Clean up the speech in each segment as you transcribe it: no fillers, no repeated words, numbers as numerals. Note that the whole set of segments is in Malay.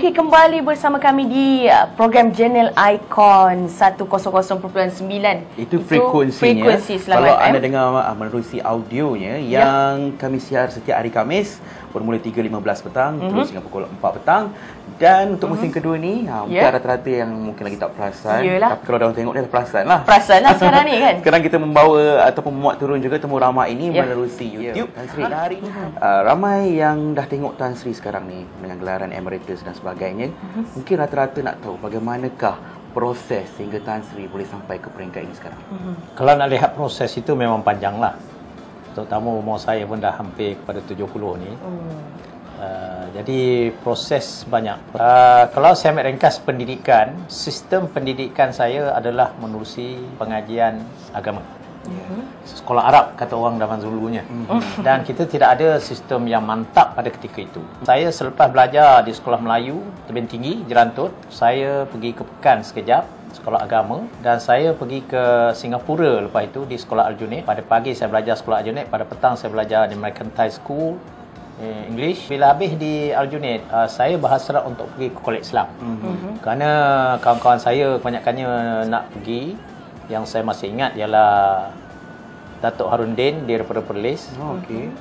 Okey, kembali bersama kami di program Jurnal Icon 100.9. Itu frekuensinya. Frekuensi Selangor Kalau FM. anda dengar menerusi audionya yang kami siar setiap hari Khamis bermula 3.15 petang terus hingga pukul 4 petang. Dan untuk musim kedua ni, mungkin rata-rata yang mungkin lagi tak perasan. Yalah. Tapi kalau dah tengok dia perasan lah. Perasan lah sekarang ni kan. Sekarang kita membawa ataupun memuat turun juga Temu Ramah ini menerusi YouTube Tan Sri. Hari ramai yang dah tengok Tan Sri sekarang ni dengan gelaran emeritus dan sebagainya. Mungkin rata-rata nak tahu bagaimanakah proses sehingga Tan Sri boleh sampai ke peringkat ini sekarang. Kalau nak lihat proses itu memang panjang lah. Terutama umur saya pun dah hampir kepada 70 ni. Jadi proses banyak. Kalau saya ambil ringkas pendidikan, sistem pendidikan saya adalah menerusi pengajian agama. Sekolah Arab kata orang zaman dulunya. Dan kita tidak ada sistem yang mantap pada ketika itu. Saya selepas belajar di sekolah Melayu Tebing Tinggi, Jerantut, saya pergi ke Pekan sekejap, sekolah agama, dan saya pergi ke Singapura lepas itu di sekolah Aljunied. Pada pagi saya belajar sekolah Aljunied, pada petang saya belajar di Mercantile School English. Bila habis di Aljunied, saya berhasrat untuk pergi ke Kolej Islam. Kerana kawan-kawan saya kebanyakannya nak pergi. Yang saya masih ingat ialah Datuk Harundin daripada Perlis.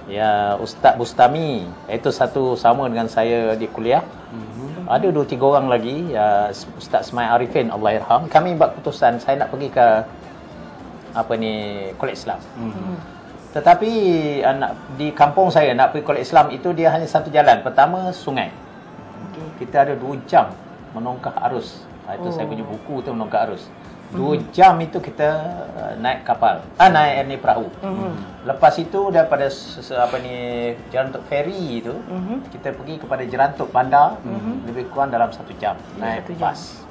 Ya, Ustaz Bustami, itu satu sama dengan saya di kuliah. Ada 2-3 orang lagi, Ustaz Ismail Arifin, Allahyarham. Kami buat keputusan saya nak pergi ke Kolej Islam. Tetapi di kampung saya nak pergi Kolej Islam itu dia hanya satu jalan. Pertama, sungai. Kita ada 2 jam menongkah arus. Itu saya punya buku tu, menongkah arus. 2 jam itu kita naik kapal. Naik perahu. Lepas itu daripada Jerantuk ferry itu, kita pergi kepada Jerantuk bandar, lebih kurang dalam 1 jam naik bas.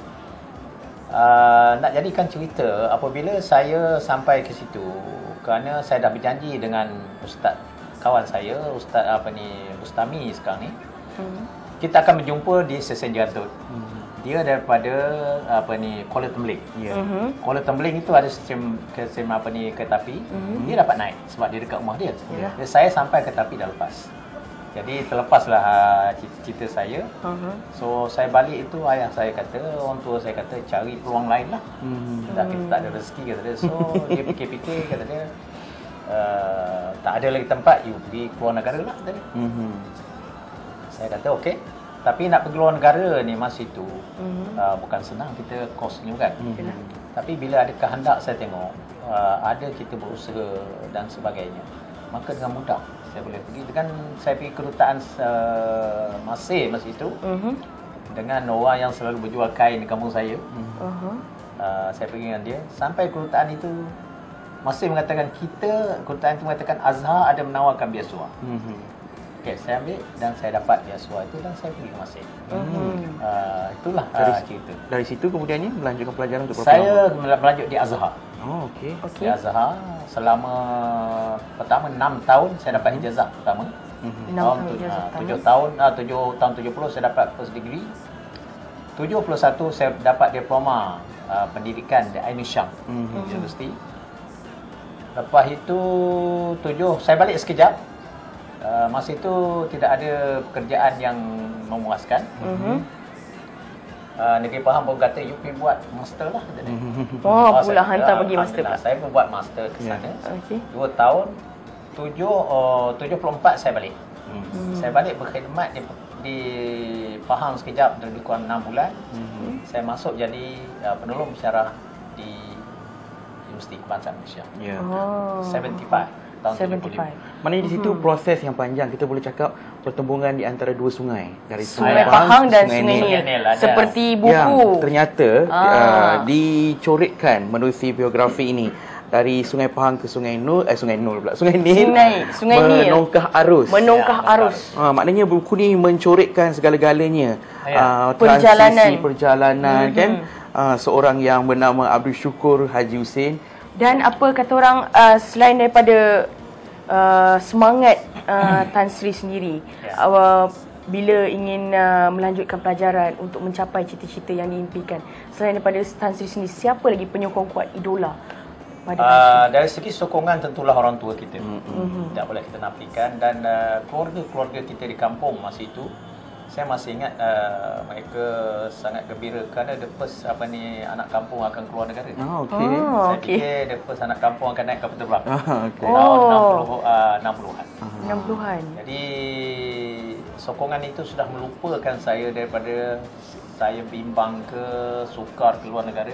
Nak jadikan cerita, apabila saya sampai ke situ, kerana saya dah berjanji dengan ustaz kawan saya, Ustaz Bustami sekarang ni, kita akan berjumpa di stesen Jerantuk. Dia daripada Kuala Tembeling. Kuala Tembeling itu ada sistem kereta api. Dia dapat naik sebab dia dekat rumah dia. Jadi saya sampai kereta api dah lepas. Jadi terlepaslah cita-cita saya. So saya balik itu, ayah saya kata, orang tua saya kata cari peluang lain lah. Dah kita tak ada rezeki kata dia. So dia fikir-fikir kata dia, tak ada lagi tempat, you pergi keluar negara lah kata dia. Saya kata okey. Tapi nak pergi luar negara ni masa itu bukan senang, kita kosnya kan. Tapi bila ada kehendak saya tengok, ada kita berusaha dan sebagainya, maka dengan mudah saya boleh pergi. Dengan saya pergi kedutaan Masih masa itu, dengan orang yang selalu berjual kain di kampung saya. Saya pergi dengan dia sampai kedutaan itu. Masih mengatakan kedutaan itu mengatakan Azhar ada menawarkan beasiswa. Okey, saya ambil dan saya dapat beasiswa itu dan saya pergi ke Masih. Itulah cerita. Dari situ kemudiannya melanjutkan pelajaran untuk berapa Saya lama? melanjut di Azhar. Okey. Di Azhar selama pertama 6 tahun saya dapat ijazah pertama. 7 tahun 70 saya dapat first degree. 71 saya dapat diploma pendidikan di Ain Sham University. Lepas itu saya balik sekejap. Masa itu tidak ada pekerjaan yang memuaskan. Negeri Pahang pun kata, you pergi buat master lah. Pula hantar pergi master pula. Saya pun buat master ke sana. 2 tahun, 74 saya balik. Saya balik berkhidmat di Pahang sekejap, lebih kurang 6 bulan. Saya masuk jadi penolong pensyarah di Universiti Kebangsaan Malaysia. 75. Tahun 75. Maknanya di situ proses yang panjang. Kita boleh cakap pertembungan di antara 2 sungai. Dari Sungai Pahang dan Sungai Nil. Seperti buku. Yang ternyata dicorekkan menerusi biografi ini. Dari Sungai Pahang ke Sungai Nil pula. Sungai Nil. Sungai Nil. Menongkah arus. Maknanya buku ni mencorekkan segala-galanya. Transisi perjalanan kan. Seorang yang bernama Abdul Syukur Haji Hussein. Dan apa kata orang, selain daripada semangat Tan Sri sendiri, bila ingin melanjutkan pelajaran untuk mencapai cita-cita yang diimpikan, selain daripada Tan Sri sendiri, siapa lagi penyokong kuat, idola pada dari segi sokongan tentulah orang tua kita. Tak boleh kita nafikan. Dan keluarga-keluarga kita di kampung masa itu Saya masih ingat mereka sangat gembira kerana the first anak kampung akan keluar negara. Okey. Saya fikir the first anak kampung akan naik kapal terbang. Okey. Tahun 60-an. 60-an. Jadi sokongan itu sudah melupakan saya daripada saya bimbang ke sukar keluar negara.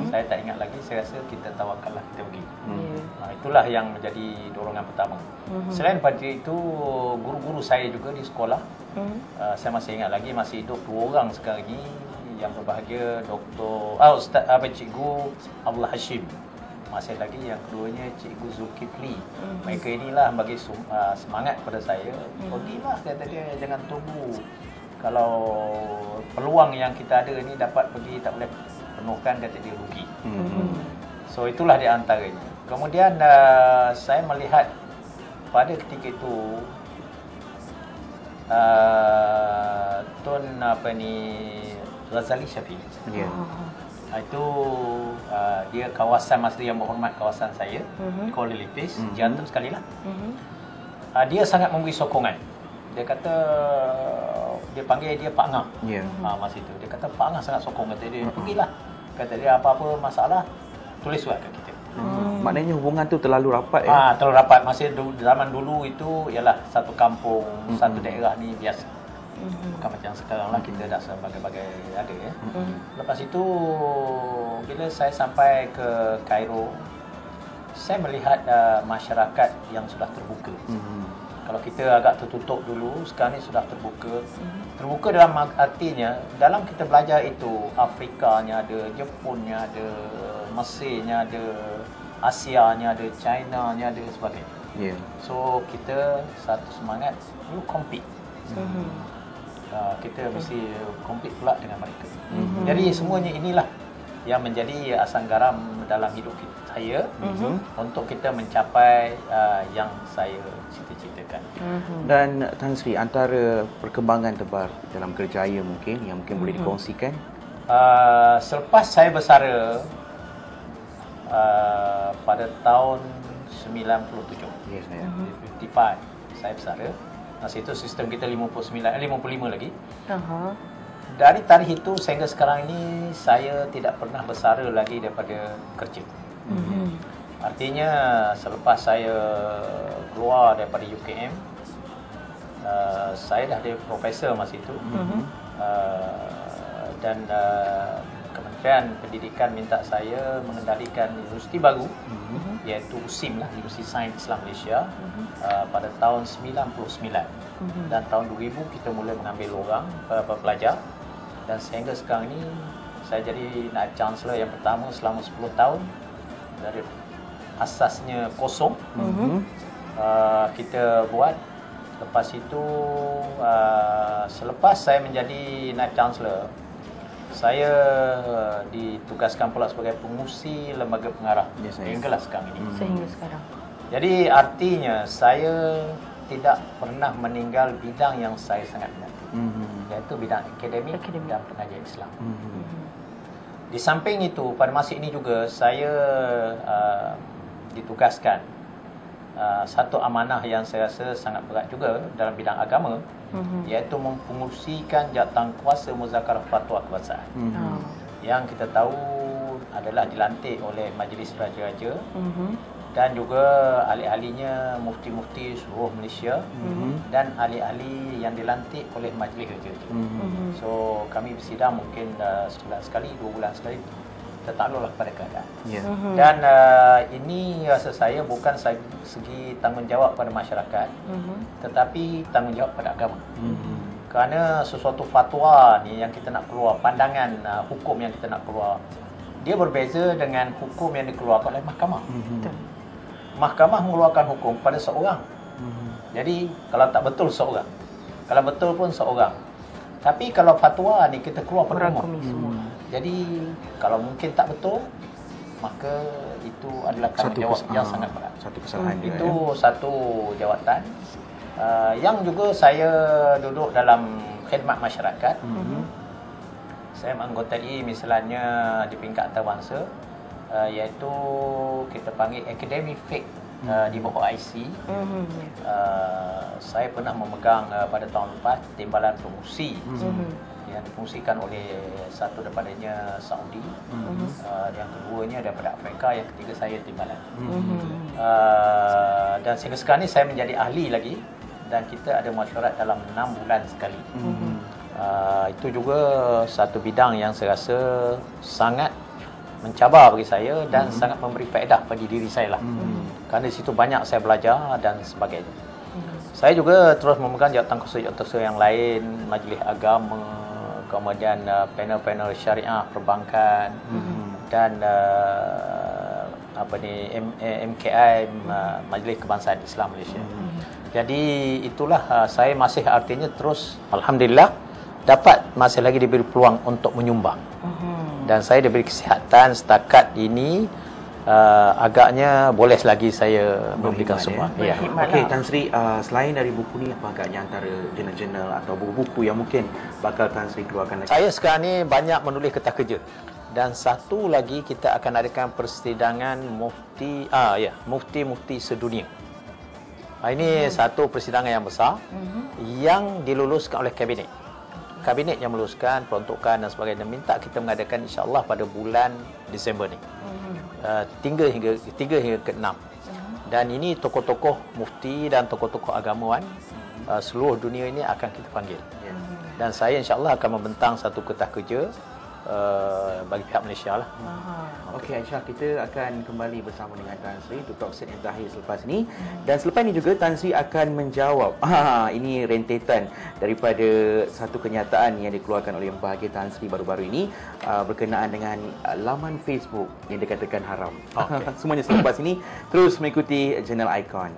Saya tak ingat lagi, saya rasa kita tawakallah, kita pergi. Itulah yang menjadi dorongan pertama. Selain pada itu, guru-guru saya juga di sekolah, saya masih ingat lagi, masih hidup 2 orang sekarang ini yang berbahagia, Ustaz Cikgu Abdullah Hashim. Masih lagi yang keduanya Cikgu Zulkifli. Mereka inilah bagi semangat pada saya. Pergilah, kata dia, jangan tunggu. Kalau peluang yang kita ada ni dapat pergi, tak boleh penuhkan, kata dia, rugi. So itulah di antaranya. Kemudian saya melihat pada ketika itu Tun Ghazali Syafiq. Itu dia kawasan masa yang berhormat kawasan saya, Kuala Lipis, jantung sekali lah. Dia sangat memberi sokongan. Dia kata, dia panggil dia Pak Ngah. Masa itu dia kata Pak Ngah sangat sokong, kata dia, pergilah. Kata dia, apa-apa masalah tulis surat ke kita. Maknanya hubungan tu terlalu rapat ya. Terlalu rapat. Masa zaman dulu itu ialah satu kampung, satu daerah ni biasa. Bukan macam sekarang lah, kita dah sebagai-bagai ada ya. Lepas itu bila saya sampai ke Cairo, saya melihat masyarakat yang sudah terbuka. Kalau kita agak tertutup dulu, sekarang ni sudah terbuka. Terbuka dalam artinya, dalam kita belajar itu, Afrikanya ada, Jepunnya ada, Mesirnya ada, Asianya ada, Chinanya ada, sebagainya. So, kita satu semangat, you compete. Kita mesti compete pula dengan mereka. Jadi, semuanya inilah yang menjadi asam garam dalam hidup saya untuk kita mencapai yang saya cita-citakan. Dan Tan Sri, antara perkembangan terbaru dalam kerjaya mungkin yang mungkin boleh dikongsikan? Selepas saya bersara pada tahun 97, 55 saya bersara. Masa itu sistem kita 55 lagi. Dari tarikh itu sehingga sekarang ini saya tidak pernah bersara lagi daripada kerja. Artinya selepas saya keluar daripada UKM, saya dah jadi profesor masa itu. Dan Kementerian Pendidikan minta saya mengendalikan universiti baru, iaitu USIM lah, Universiti Sains Islam Malaysia, pada tahun 99. Dan tahun 2000 kita mula mengambil orang pelajar. Dan sehingga sekarang ini saya jadi Naib Chancellor yang pertama selama 10 tahun. Dari asasnya kosong, kita buat. Lepas itu selepas saya menjadi Naib Chancellor, saya ditugaskan pula sebagai pengurusi lembaga pengarah hinggalah sekarang ini. Sehingga sekarang. Jadi artinya saya tidak pernah meninggal bidang yang saya sangat minati, iaitu bidang akademik dan pengajian Islam. Di samping itu, pada masa ini juga saya ditugaskan satu amanah yang saya rasa sangat berat juga dalam bidang agama, iaitu mempengurusikan jawatankuasa muzakarah fatwa kebangsaan. Yang kita tahu adalah dilantik oleh Majlis Raja-Raja dan juga ahli-ahlinya mufti-mufti seluruh Malaysia dan ahli-ahli yang dilantik oleh Majlis Raja-Raja. So kami bersidang mungkin sebulan sekali, 2 bulan sekali, tertakluklah pada keadaan. Dan ini rasa saya bukan segi tanggungjawab pada masyarakat, tetapi tanggungjawab pada agama. Kerana sesuatu fatwa ni yang kita nak keluar, pandangan hukum yang kita nak keluar, dia berbeza dengan hukum yang dikeluarkan oleh mahkamah. Mahkamah mengeluarkan hukum pada seorang. Jadi kalau tak betul seorang, kalau betul pun seorang. Tapi kalau fatwa ni kita keluar pada umum. Jadi kalau mungkin tak betul, maka itu adalah tanggungjawab yang sangat berat. Satu kesalahan juga. Itu satu jawatan yang juga saya duduk dalam khidmat masyarakat. Saya menganggotai misalnya di peringkat antarabangsa, iaitu kita panggil Academy Fiqh di bawah IC. Saya pernah memegang pada tahun lepas timbalan promosi yang difungsikan oleh satu daripadanya Saudi, yang keduanya daripada Afrika, yang ketiga saya timbalan. Dan sehingga sekarang ni saya menjadi ahli lagi, dan kita ada mesyuarat dalam 6 bulan sekali. Itu juga satu bidang yang saya rasa sangat mencabar bagi saya dan sangat memberi faedah bagi diri saya lah. Kerana di situ banyak saya belajar dan sebagainya. Saya juga terus memegang jawatan-jawatan yang lain, majlis agama, kemudian panel-panel syariah perbankan, dan MKI, Majlis Kebangsaan Islam Malaysia. Jadi itulah saya masih artinya terus, alhamdulillah, dapat masih lagi diberi peluang untuk menyumbang. Dan saya diberi kesihatan setakat ini, agaknya boleh lagi saya memberikan sumbang. Ya. Okey, Tan Sri, selain dari buku ni, apa agaknya antara jurnal-jurnal atau buku-buku yang mungkin bakal Tan Sri keluarkan lagi? Saya sekarang ni banyak menulis kertas kerja. Dan satu lagi kita akan adakan persidangan mufti sedunia. Ini satu persidangan yang besar yang diluluskan oleh kabinet. Kabinet yang meluluskan peruntukan dan sebagainya, minta kita mengadakan insya-Allah pada bulan Disember ni. 3 hingga ke 6. Dan ini tokoh-tokoh mufti dan tokoh-tokoh agamawan seluruh dunia ini akan kita panggil. Dan saya insya-Allah akan membentang satu kertas kerja bagi pihak Malaysia lah. Okey, Aisyah, kita akan kembali bersama dengan Tan Sri untuk talk set yang terakhir selepas ini. Dan selepas ini juga Tan Sri akan menjawab, ini rentetan daripada satu kenyataan yang dikeluarkan oleh Yang Berbahagia Tan Sri baru-baru ini, berkenaan dengan laman Facebook yang dikatakan haram. Semuanya selepas ini, terus mengikuti Jurnal Ikon.